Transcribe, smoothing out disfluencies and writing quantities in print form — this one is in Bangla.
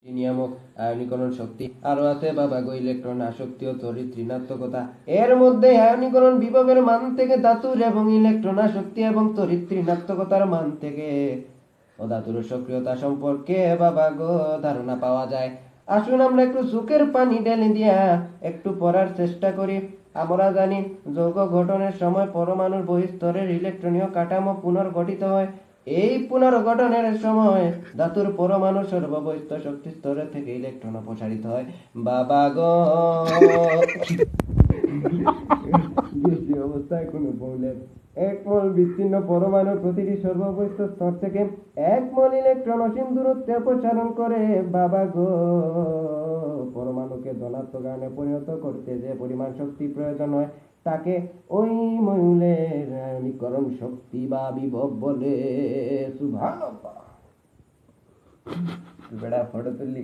নিয়ামক আয়নীকরণ শক্তি আরো আছে বাবা গো ইলেকট্রন আসক্তি ও তড়িৎ ঋণাত্মকতা। এর মধ্যে আয়নীকরণ বিভবের মান থেকে ধাতুর এবং ইলেকট্রন আসক্তি এবং তড়িৎ ঋণাত্মকতার মান থেকে অধাতুর সক্রিয়তা সম্পর্কে বাবা গো ধারণা পাওয়া যায়। আসুন আমরা একটু চোখের পানি ঢেলে দিয়া একটু পড়ার চেষ্টা করি। আমরা জানি যৌগ গঠনের সময় পরমাণুর বহিঃস্তরের ইলেকট্রনীয় কাঠামো পুনর্গঠিত হয়। এই পুনর্গঠনের সময় ধাতুর পরমাণু সর্ববহিঃস্থ শক্তি স্তরের থেকে ইলেকট্রন অপসারিত হয়। বাবা গো অবস্থায় কোনো বলের এক মোল বিচ্ছিন্ন পরমাণু প্রতিটি সর্ববহিঃস্থ স্তর থেকে এক মোল ইলেকট্রন অসীম দূরত্বে অপসারণ করে। বাবা গো পরমাণুকে ধনাত্মক আয়নে পরিণত করতে যে পরিমাণ শক্তি প্রয়োজন হয় তাকে ওই মৌলের আয়নীকরণ শক্তি বা বিভব বলে। সুবহানাল্লাহ। বেড়া ফটো তুললি